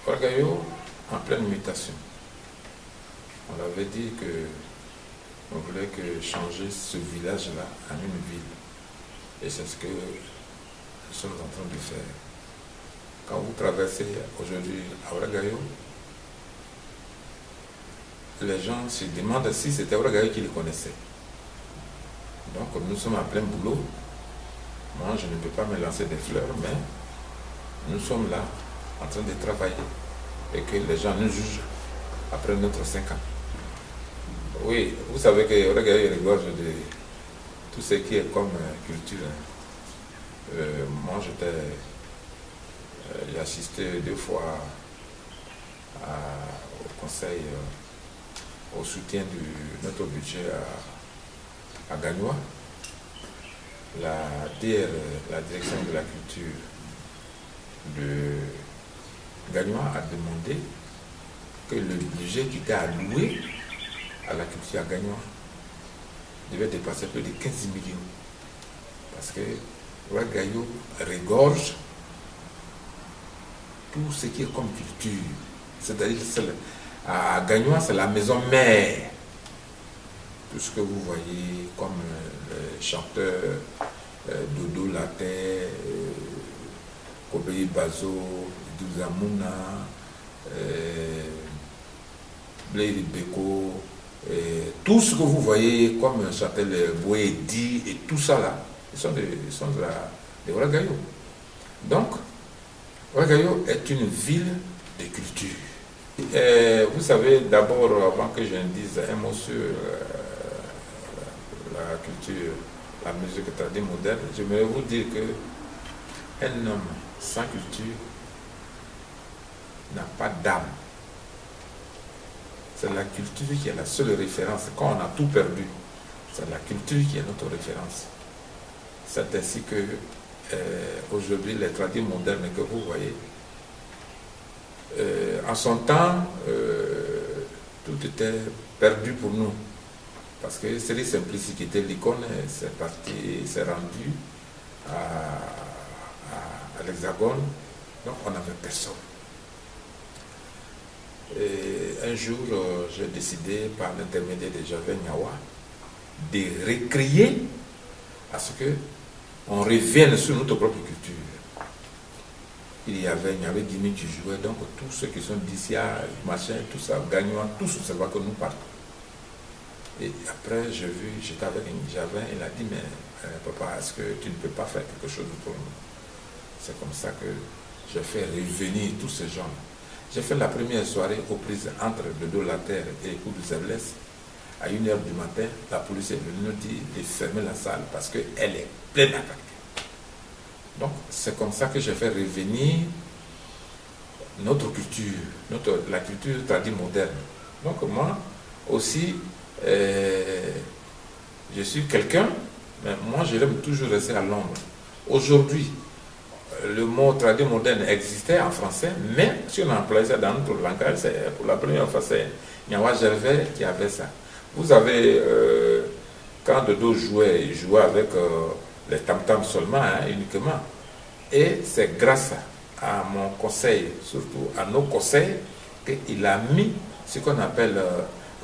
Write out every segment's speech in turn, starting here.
Ouagayogo en pleine mutation. On avait dit que on voulait que changer ce village-là en une ville. Et c'est ce que nous sommes en train de faire. Quand vous traversez aujourd'hui à Ouagayogo, les gens se demandent si c'était Ouagayogo qui les connaissait. Donc nous sommes en plein boulot. Moi je ne peux pas me lancer des fleurs, mais nous sommes là en train de travailler et que les gens nous jugent après notre 5 ans. Oui, vous savez que Ouagayogo regorge de tout ce qui est comme culture. Moi j'ai assisté 2 fois au conseil, au soutien de notre budget à Gagnoa. La DR, la direction de la culture de Gagnoa a demandé que le budget qui était alloué à la culture à Gagnoa devait dépasser plus de 15 millions. Parce que Ouagayogo regorge tout ce qui est comme culture. C'est-à-dire à Gagnoa, c'est la maison mère. Tout ce que vous voyez comme les chanteurs Dodo Laté, Kobei Bazo, Douzamuna, Blairi Beko, tout ce que vous voyez comme chanteur Boedi et tout ça là, ils sont de Ouagayogo. Donc, Ouagayogo est une ville de culture. Vous savez, d'abord, avant que je ne dise un mot sur la culture, la musique traditionnelle moderne, j'aimerais vous dire qu'un homme sans culture n'a pas d'âme. C'est la culture qui est la seule référence. Quand on a tout perdu, c'est la culture qui est notre référence. C'est ainsi que aujourd'hui, les traditions modernes que vous voyez, en son temps, tout était perdu pour nous. Parce que c'est Simplicity qui était l'icône, c'est parti, c'est rendu à l'Hexagone, donc on n'avait personne. Et un jour, j'ai décidé, par l'intermédiaire de Javel Nyawa, de recréer à ce qu'on revienne sur notre propre culture. Il y avait Gimi qui jouait, donc tous ceux qui sont d'ici, machin, tout ça, gagnant, tous, c'est vrai que nous partons. Et après, j'ai vu, j'étais avec Javel, il a dit, mais papa, est-ce que tu ne peux pas faire quelque chose pour nous? C'est comme ça que j'ai fait revenir tous ces gens. J'ai fait la première soirée aux prises entre le dos de la terre et Coup de Zéblès. À 1h du matin, la police est venue nous dire de fermer la salle parce qu'elle est pleine d'attaques. Donc, c'est comme ça que j'ai fait revenir notre culture, la culture traditionnelle moderne. Donc, moi aussi, je suis quelqu'un, mais moi, je l'aime toujours rester à l'ombre. Aujourd'hui, le mot traditionnel moderne existait en français, mais si on emploie ça dans notre langage, pour la première fois, c'est Nyawa Gervais qui avait ça. Vous avez, quand Dodo jouait, il jouait avec les tam-tams seulement, uniquement. Et c'est grâce à mon conseil, surtout à nos conseils, qu'il a mis ce qu'on appelle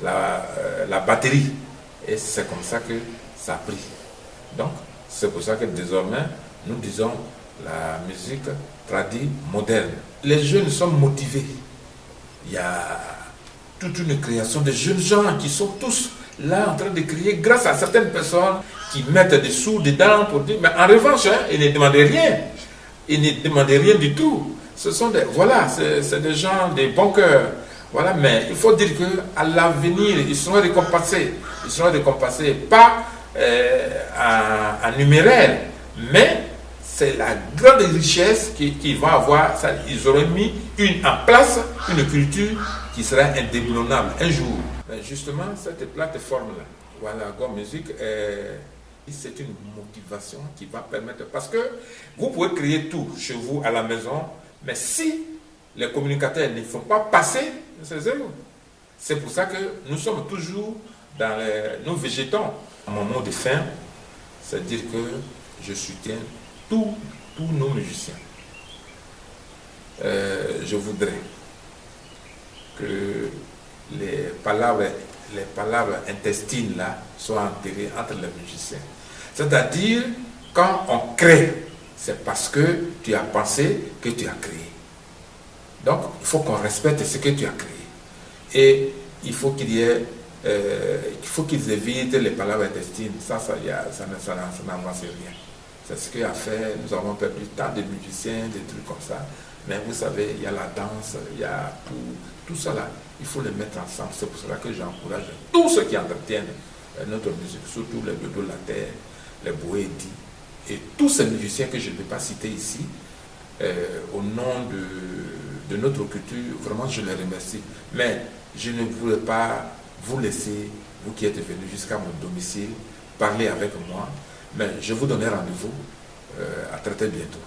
la batterie. Et c'est comme ça que ça a pris. Donc, c'est pour ça que désormais, nous disons la musique tradie moderne. Les jeunes sont motivés. Il y a toute une création de jeunes gens qui sont tous là en train de crier grâce à certaines personnes qui mettent des sous dedans pour dire, mais en revanche, ils ne demandent rien. Ils ne demandent rien du tout. Ce sont des, voilà, c'est des gens, des bons cœurs. Voilà, mais il faut dire qu'à l'avenir, ils seront récompensés. Ils seront récompensés pas en numéraire, mais c'est la grande richesse qu'ils vont avoir. Ça, ils auront mis en place une culture qui sera indéboulonnable un jour. Mais justement, cette plateforme-là, voilà, Go Music, c'est une motivation qui va permettre, parce que vous pouvez créer tout chez vous à la maison, mais si les communicateurs ne font pas passer, c'est zéro. C'est pour ça que nous sommes toujours dans nous végétons. Mon mot de fin, c'est dire que je soutiens tous nos musiciens. Je voudrais que les palabres intestines là soient enterrées entre les musiciens. C'est-à-dire, quand on crée, c'est parce que tu as pensé que tu as créé. Donc, il faut qu'on respecte ce que tu as créé. Et il faut qu'il y ait, il faut qu'ils évitent les palabres intestines. Ça n'avance rien. C'est ce qu'a fait, nous avons perdu tant de musiciens, des trucs comme ça. Mais vous savez, il y a la danse, il y a tout ça là. Il faut les mettre ensemble. C'est pour cela que j'encourage tous ceux qui entretiennent notre musique, surtout les Dodo la Terre, les Boédi, et tous ces musiciens que je ne vais pas citer ici, au nom de notre culture, vraiment je les remercie. Mais je ne voulais pas vous laisser, vous qui êtes venus jusqu'à mon domicile, parler avec moi. Mais je vous donne rendez-vous à très bientôt.